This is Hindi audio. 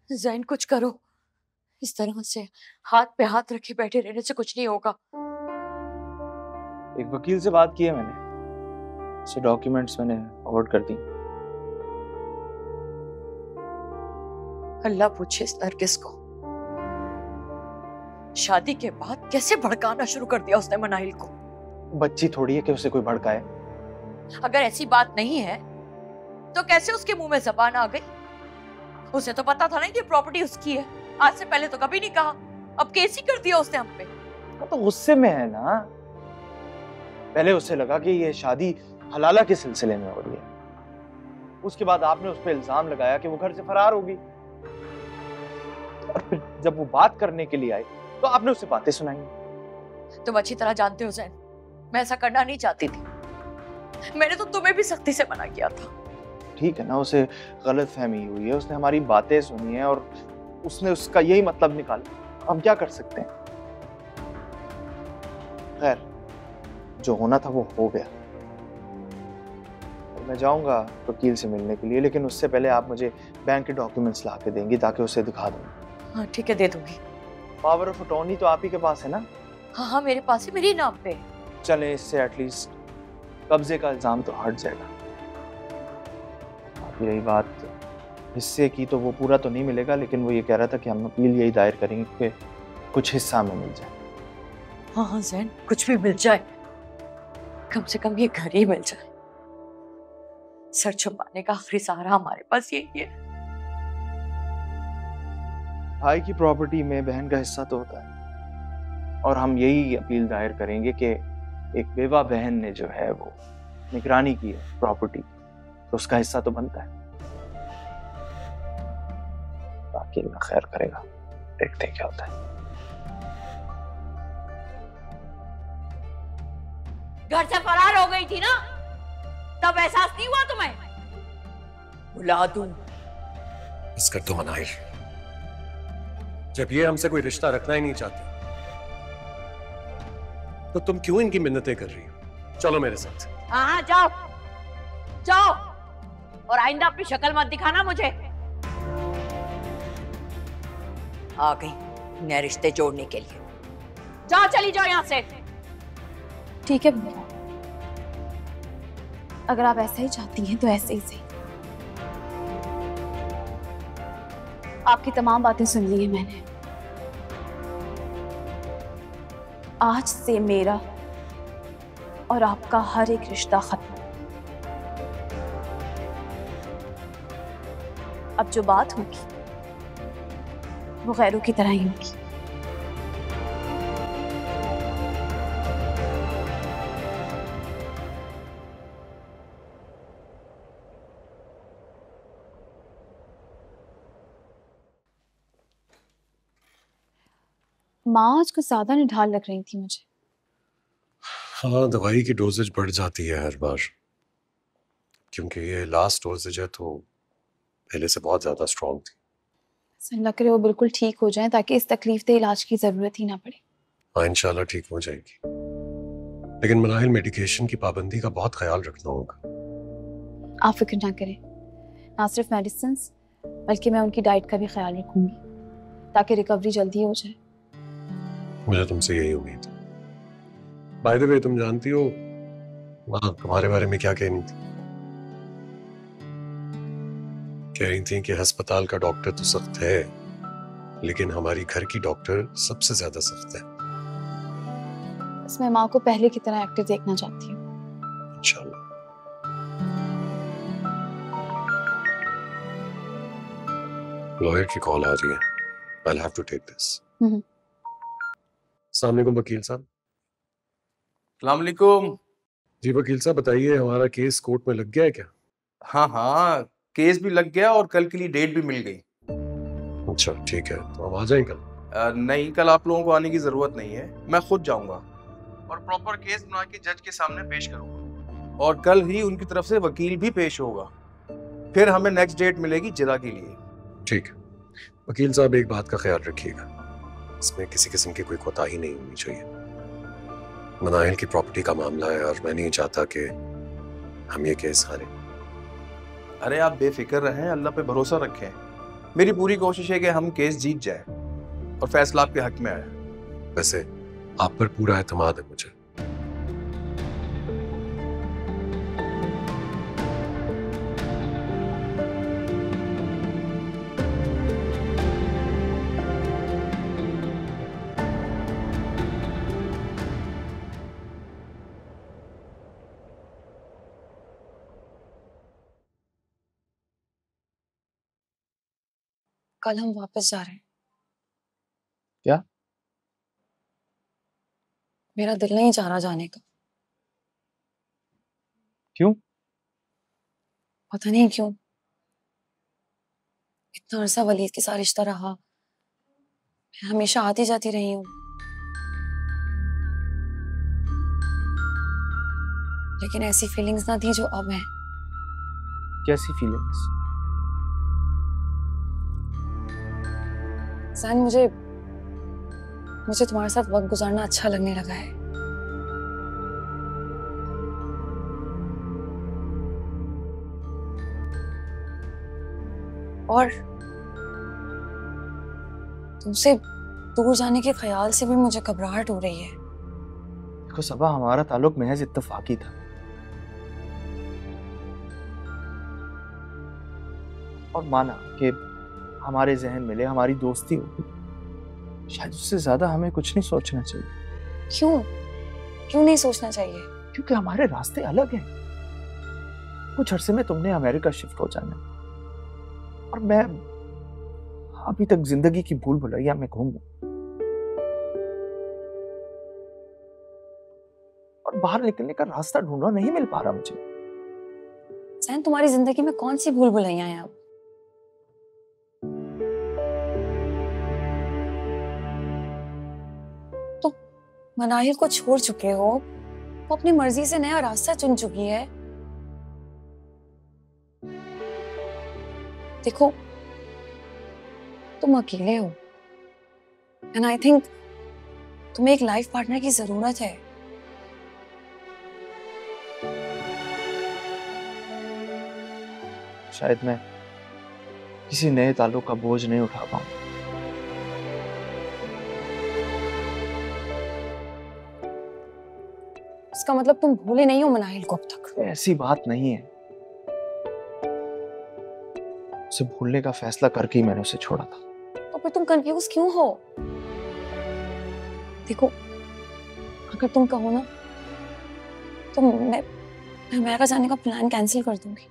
जैन कुछ करो, इस तरह से हाथ पे हाथ रखे बैठे रहने से कुछ नहीं होगा। एक वकील से बात की है मैंने, उसे डॉक्यूमेंट्स मैंने फॉरवर्ड कर दी। अल्लाह पूछे इस नरगिस को शादी के बाद कैसे भड़काना शुरू कर दिया उसने मनाइल को। बच्ची थोड़ी है कि उसे कोई भड़काए। अगर ऐसी बात नहीं है तो कैसे उसके मुंह में जबान आ गई? उसे तो पता था ना कि प्रॉपर्टी उसकी है, आज से पहले तो कभी नहीं कहा, अब केस ही कर दिया उसने हम पे। तो गुस्से में है ना। पहले उसे लगा कि ये शादी हलाला के सिलसिले में हो रही है, उसके बाद आपने उस पर इल्जाम लगाया कि वो घर से फरार होगी, और फिर जब वो बात करने के लिए आई तो आपने उसे बातें सुनाई। तुम अच्छी तरह जानते हो जैन, मैं ऐसा करना नहीं चाहती थी, मैंने तो तुम्हें भी सख्ती से मना किया था। ठीक है ना, उसे गलत फहमी हुई है, उसने हमारी बातें सुनी है और उसने उसका यही मतलब निकाला। हम क्या कर सकते हैं? खैर, जो होना था वो हो गया। मैं जाऊंगा वकील से मिलने के लिए, लेकिन उससे पहले आप मुझे बैंक के डॉक्यूमेंट्स ला के देंगी ताकि उसे दिखा दूं। हाँ ठीक है, दे दूंगी। पावर ऑफ अटॉर्नी तो आप ही के पास है ना? हाँ हाँ, मेरे पास है, मेरे नाम पे। चलें, इससे एटलीस्ट कब्जे का इल्जाम तो हट जाएगा। बाकी रही बात हिस्से की, तो वो पूरा तो नहीं मिलेगा, लेकिन वो ये कह रहा था कि हम अपील यही दायर करेंगे कि कुछ हिस्सा हमें मिल जाए। हाँ हाँ जैन, कुछ भी मिल जाए, कम से कम ये घर ही मिल जाए। सर छुपाने का आखिरी सहारा हमारे पास यही है। भाई की प्रॉपर्टी में बहन का हिस्सा तो होता है, और हम यही अपील दायर करेंगे कि एक बेवा बहन ने जो है वो निगरानी की है प्रॉपर्टी, तो उसका हिस्सा तो बनता है। बाकी अल्लाह खैर करेगा, देखते हैं क्या होता है। घर से फरार हो गई थी ना, तब एहसास नहीं हुआ तुम्हें? बुला दूं? बस कर दो मनाहिर, जब ये हमसे कोई रिश्ता रखना ही नहीं चाहती तो तुम क्यों इनकी मिन्नतें कर रही हो? चलो मेरे साथ। हाँ जाओ जाओ, और आइंदा अपनी शक्ल मत दिखाना मुझे। आ गई नए रिश्ते जोड़ने के लिए, जाओ चली जाओ यहाँ से। ठीक है भैया, अगर आप ऐसा ही चाहती हैं तो ऐसे ही सही। आपकी तमाम बातें सुन ली हैं मैंने। आज से मेरा और आपका हर एक रिश्ता खत्म। अब जो बात होगी वो गैरों की तरह ही होगी। माँ आज कुछ ज्यादा निढाल लग रही थी मुझे। हाँ, दवाई की डोजेज बढ़ जाती है हर बार, क्योंकि ये लास्ट डोजेज है तो पहले से बहुत ज्यादा स्ट्रॉन्ग थी। अल्लाह करे वो बिल्कुल ठीक हो जाए ताकि इस तकलीफ दे इलाज की जरूरत ही ना पड़े। हाँ इंशाल्लाह ठीक हो जाएगी, लेकिन मनाहिल मेडिकेशन की पाबंदी का बहुत ख्याल रखना होगा। आप फिक्र ना करें, ना सिर्फ मेडिसिन बल्कि मैं उनकी डाइट का भी ख्याल रखूंगी ताकि रिकवरी जल्दी हो जाए। मुझे तुमसे यही उम्मीद है। बाय द वे, तुम जानती हो माँ तुम्हारे बारे में क्या कह रही थी? कह रही थी कि अस्पताल का डॉक्टर तो सख्त है, लेकिन हमारी घर की डॉक्टर सबसे ज्यादा सख्त है। बस मैं माँ को पहले की तरह एक्टिव देखना चाहती हूँ। इंशाल्लाह। लॉयर की कॉल आ रही है, I'll have to take this. अस्सलाम वालेकुम वकील साहब। अस्सलाम वालेकुम। जी वकील साहब बताइए, हमारा केस कोर्ट में लग गया है क्या? हाँ हाँ, केस भी लग गया और कल के लिए डेट भी मिल गई। अच्छा ठीक है, तो हम आ जाएं कल? नहीं, कल आप लोगों को आने की जरूरत नहीं है, मैं खुद जाऊंगा और प्रॉपर केस बना के जज के सामने पेश करूंगा, और कल ही उनकी तरफ से वकील भी पेश होगा। फिर हमें नेक्स्ट डेट मिलेगी जिरा के लिए। ठीक है वकील साहब, एक बात का ख्याल रखिएगा, इसमें किसी किस्म की कोई कोताही नहीं होनी चाहिए। मनाहिल की प्रॉपर्टी का मामला है और मैं नहीं चाहता कि हम ये केस हारें। अरे आप बेफिक्र रहें, अल्लाह पे भरोसा रखें, मेरी पूरी कोशिश है कि हम केस जीत जाए और फैसला आपके हक में आए। वैसे आप पर पूरा एतमाद है मुझे। कल हम वापस जा रहे हैं। क्या? मेरा दिल नहीं चाह रहा जाने का। क्यों? पता नहीं क्यों। इतना अरसा वलीद के साथ रिश्ता रहा, मैं हमेशा आती जाती रही हूँ, लेकिन ऐसी फीलिंग्स ना थी जो अब है। कैसी फीलिंग्स? सैन, मुझे तुम्हारे साथ वक्त गुजारना अच्छा लगने लगा है। और तुमसे दूर जाने के ख्याल से भी मुझे घबराहट हो रही है। देखो सबा, हमारा ताल्लुक महज इत्तेफाकी था और माना कि हमारे जहन मिले, हमारी दोस्ती होगी, शायद उससे ज्यादा हमें कुछ नहीं सोचना चाहिए। क्यों नहीं सोचना चाहिए? क्योंकि हमारे रास्ते अलग हैं। कुछ अरसे में तुमने अमेरिका शिफ्ट हो जाना और मैं अभी तक जिंदगी की भूल भुलैया में घूमूं और बाहर निकलने का रास्ता ढूंढना नहीं मिल पा रहा मुझे। सैन, तुम्हारी जिंदगी में कौन सी भूल भुलैया हैं अब? तो मनाहिल को छोड़ चुके हो, वो अपनी मर्जी से नया रास्ता चुन चुकी है। देखो, तुम अकेले हो एंड आई थिंक तुम्हें एक लाइफ पार्टनर की जरूरत है। शायद मैं किसी नए ताल्लुक का बोझ नहीं उठा पाऊं। इसका मतलब तुम भूले नहीं हो मनाहिल को अब तक? ऐसी बात नहीं है। उसे भूलने का फैसला करके ही मैंने उसे छोड़ा था। तो फिर तुम कंफ्यूज क्यों हो? देखो, अगर तुम कहो ना तो मैं अमेरिका जाने का प्लान कैंसिल कर दूंगी।